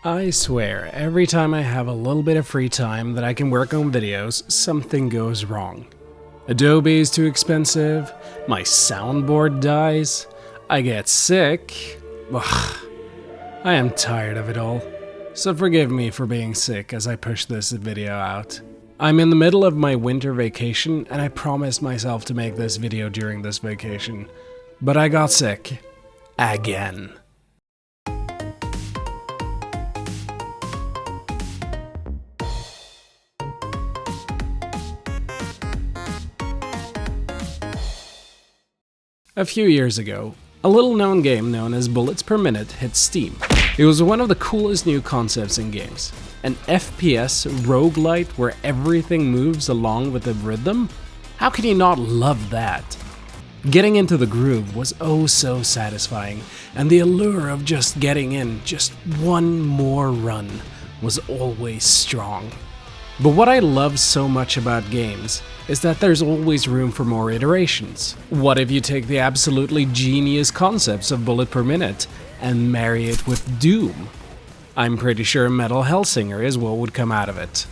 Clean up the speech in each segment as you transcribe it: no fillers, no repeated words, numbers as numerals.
I swear, every time I have a little bit of free time that I can work on videos, something goes wrong. Adobe is too expensive, my soundboard dies, I get sick. Ugh, I am tired of it all. So forgive me for being sick as I push this video out. I'm in the middle of my winter vacation and I promised myself to make this video during this vacation. But I got sick. Again. A few years ago, a little known game known as Bullets Per Minute hit Steam. It was one of the coolest new concepts in games. An FPS roguelite where everything moves along with the rhythm? How can you not love that? Getting into the groove was oh so satisfying, and the allure of just getting in just one more run was always strong. But what I love so much about games is that there's always room for more iterations. What if you take the absolutely genius concepts of Bullet Per Minute and marry it with Doom? I'm pretty sure Metal Hellsinger is what would come out of it.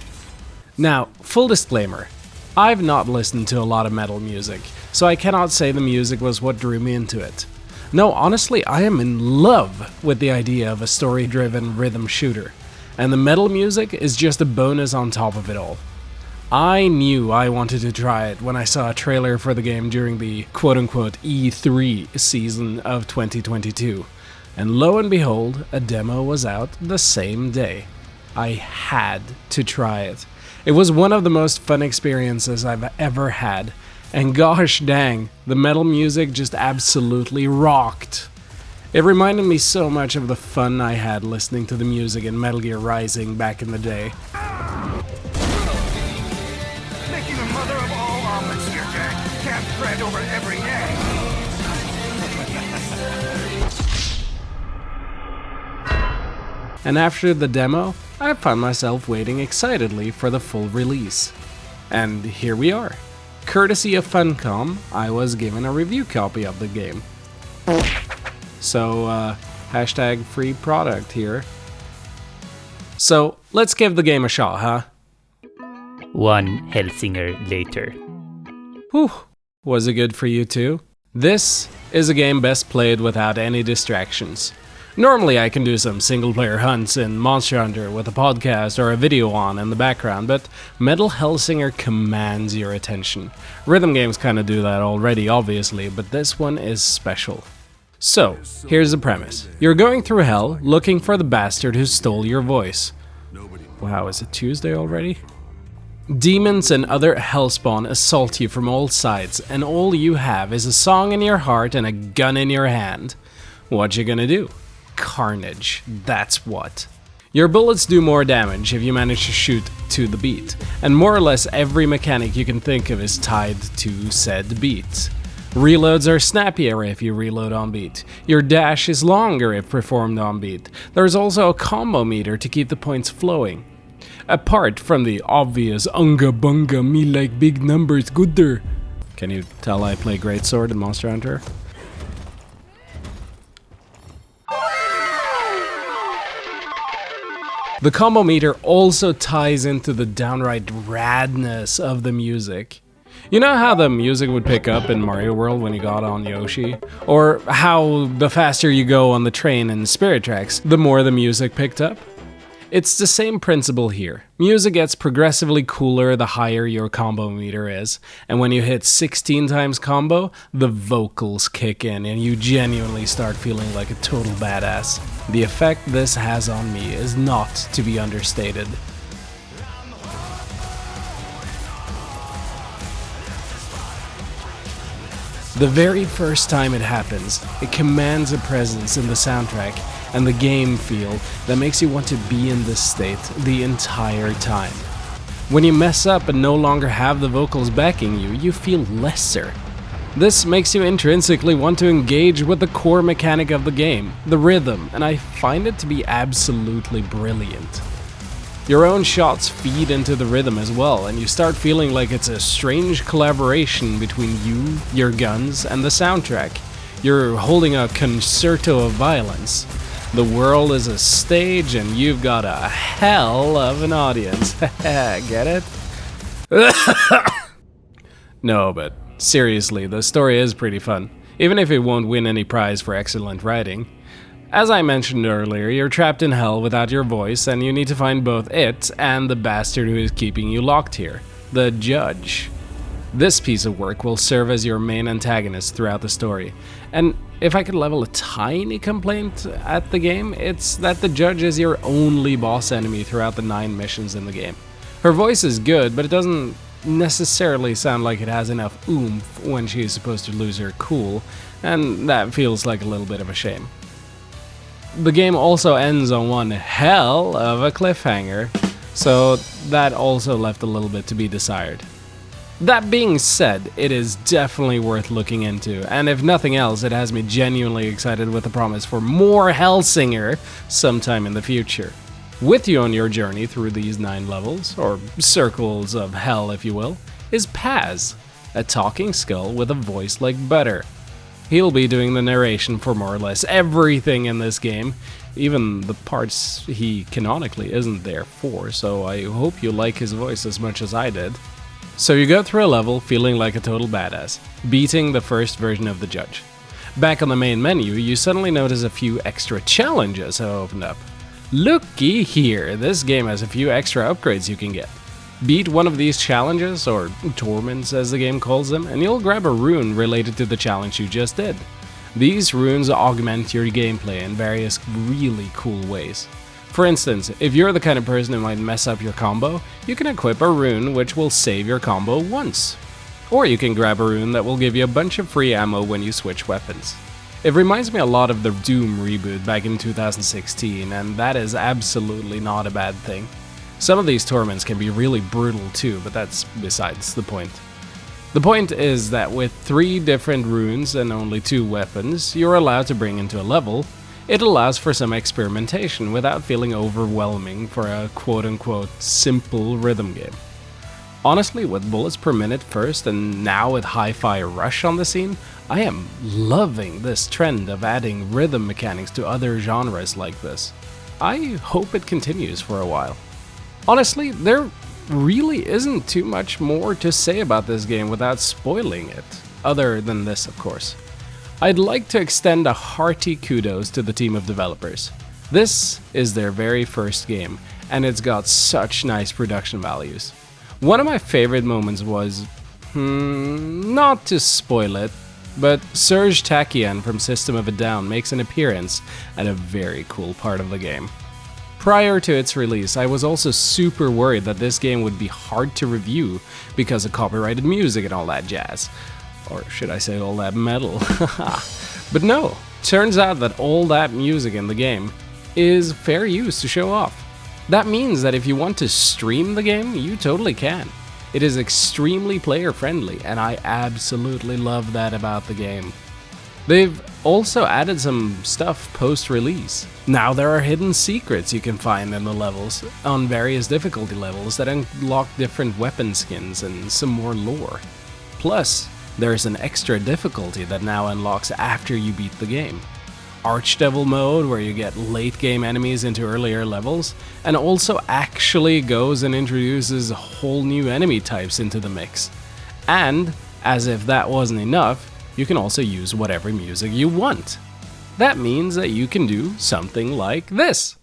Now, full disclaimer, I've not listened to a lot of metal music, so I cannot say the music was what drew me into it. No, honestly, I am in love with the idea of a story-driven rhythm shooter, and the metal music is just a bonus on top of it all. I knew I wanted to try it when I saw a trailer for the game during the quote-unquote E3 season of 2022. And lo and behold, a demo was out the same day. I had to try it. It was one of the most fun experiences I've ever had. And gosh dang, the metal music just absolutely rocked. It reminded me so much of the fun I had listening to the music in Metal Gear Rising back in the day. Making the mother of all omelets here, Jack. Can't spread over every egg. And after the demo, I found myself waiting excitedly for the full release. And here we are. Courtesy of Funcom, I was given a review copy of the game. So, hashtag free product here. So, let's give the game a shot, huh? One Hellsinger later. Whew, was it good for you too? This is a game best played without any distractions. Normally I can do some single player hunts in Monster Hunter with a podcast or a video on in the background, but Metal Hellsinger commands your attention. Rhythm games kinda do that already, obviously, but this one is special. So, here's the premise. You're going through hell looking for the bastard who stole your voice. Wow, is it Tuesday already? Demons and other hellspawn assault you from all sides, and all you have is a song in your heart and a gun in your hand. What you gonna do? Carnage, that's what. Your bullets do more damage if you manage to shoot to the beat, and more or less every mechanic you can think of is tied to said beat. Reloads are snappier if you reload on beat. Your dash is longer if performed on beat. There's also a combo meter to keep the points flowing. Apart from the obvious unga bunga me like big numbers gooder. Can you tell I play Greatsword in Monster Hunter? The combo meter also ties into the downright radness of the music. You know how the music would pick up in Mario World when you got on Yoshi? Or how the faster you go on the train in Spirit Tracks, the more the music picked up? It's the same principle here. Music gets progressively cooler the higher your combo meter is, and when you hit 16 times combo, the vocals kick in and you genuinely start feeling like a total badass. The effect this has on me is not to be understated. The very first time it happens, it commands a presence in the soundtrack and the game feel that makes you want to be in this state the entire time. When you mess up and no longer have the vocals backing you, you feel lesser. This makes you intrinsically want to engage with the core mechanic of the game, the rhythm, and I find it to be absolutely brilliant. Your own shots feed into the rhythm as well, and you start feeling like it's a strange collaboration between you, your guns, and the soundtrack. You're holding a concerto of violence. The world is a stage and you've got a hell of an audience. Get it? No, but seriously, the story is pretty fun, even if it won't win any prize for excellent writing. As I mentioned earlier, you're trapped in hell without your voice, and you need to find both it and the bastard who is keeping you locked here, the judge. This piece of work will serve as your main antagonist throughout the story, and if I could level a tiny complaint at the game, it's that the judge is your only boss enemy throughout the 9 missions in the game. Her voice is good, but it doesn't necessarily sound like it has enough oomph when she is supposed to lose her cool, and that feels like a little bit of a shame. The game also ends on one hell of a cliffhanger, so that also left a little bit to be desired. That being said, it is definitely worth looking into, and if nothing else, it has me genuinely excited with the promise for more Hellsinger sometime in the future. With you on your journey through these 9 levels, or circles of hell if you will, is Paz, a talking skull with a voice like butter. He'll be doing the narration for more or less everything in this game, even the parts he canonically isn't there for, so I hope you like his voice as much as I did. So you go through a level feeling like a total badass, beating the first version of the judge. Back on the main menu, you suddenly notice a few extra challenges have opened up. Looky here, this game has a few extra upgrades you can get. Beat one of these challenges, or torments as the game calls them, and you'll grab a rune related to the challenge you just did. These runes augment your gameplay in various really cool ways. For instance, if you're the kind of person who might mess up your combo, you can equip a rune which will save your combo once. Or you can grab a rune that will give you a bunch of free ammo when you switch weapons. It reminds me a lot of the Doom reboot back in 2016, and that is absolutely not a bad thing. Some of these torments can be really brutal too, but that's besides the point. The point is that with 3 different runes and only 2 weapons you're allowed to bring into a level, it allows for some experimentation without feeling overwhelming for a quote-unquote simple rhythm game. Honestly, with bullets per minute first and now with Hi-Fi Rush on the scene, I am loving this trend of adding rhythm mechanics to other genres like this. I hope it continues for a while. Honestly, there really isn't too much more to say about this game without spoiling it, other than this of course. I'd like to extend a hearty kudos to the team of developers. This is their very first game, and it's got such nice production values. One of my favorite moments was, not to spoil it, but Serge Tankian from System of a Down makes an appearance at a very cool part of the game. Prior to its release, I was also super worried that this game would be hard to review because of copyrighted music and all that jazz. Or should I say all that metal? But no, turns out that all that music in the game is fair use to show off. That means that if you want to stream the game, you totally can. It is extremely player friendly, and I absolutely love that about the game. They've also added some stuff post-release. Now there are hidden secrets you can find in the levels, on various difficulty levels that unlock different weapon skins and some more lore. Plus, there's an extra difficulty that now unlocks after you beat the game. Archdevil mode, where you get late game enemies into earlier levels, and also actually goes and introduces whole new enemy types into the mix. And, as if that wasn't enough, you can also use whatever music you want. That means that you can do something like this.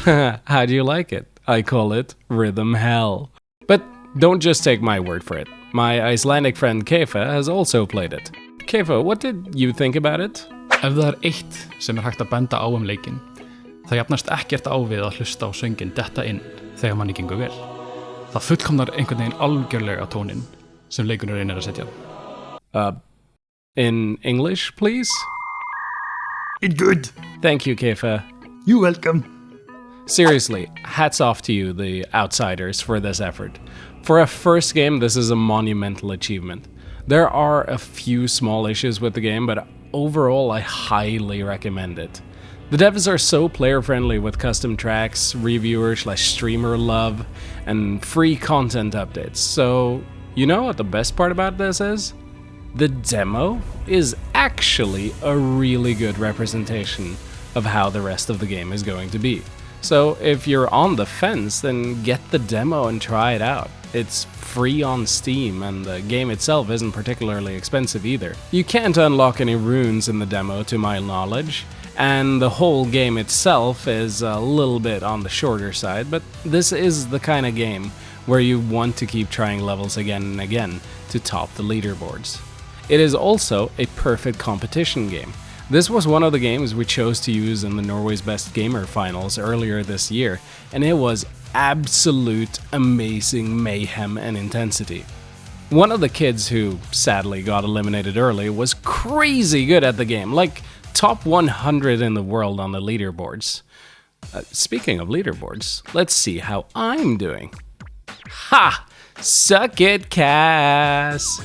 How do you like it? I call it Rhythm Hell. But don't just take my word for it. My Icelandic friend Kefa has also played it. Kefa, what did you think about it? Ef það eitt sem hægt að benda á leikinn, það jafnast ekkert á við að hlusta á sönginn detta inn þegar manni gengur vel. Það fullkomnar einhvern veginn algjörlega tóninn sem leikurinn reynir að setja. In English, please? It's good. Thank you, Kefa. You're welcome. Seriously, hats off to you, the outsiders, for this effort. For a first game, this is a monumental achievement. There are a few small issues with the game, but overall I highly recommend it. The devs are so player-friendly with custom tracks, reviewer/streamer love, and free content updates, so you know what the best part about this is? The demo is actually a really good representation of how the rest of the game is going to be. So if you're on the fence, then get the demo and try it out. It's free on Steam, and the game itself isn't particularly expensive either. You can't unlock any runes in the demo to my knowledge, and the whole game itself is a little bit on the shorter side, but this is the kind of game where you want to keep trying levels again and again to top the leaderboards. It is also a perfect competition game. This was one of the games we chose to use in the Norway's Best Gamer finals earlier this year, and it was absolute amazing mayhem and intensity. One of the kids who sadly got eliminated early was crazy good at the game, like top 100 in the world on the leaderboards. Speaking of leaderboards, let's see how I'm doing. Ha! Suck it, Cass!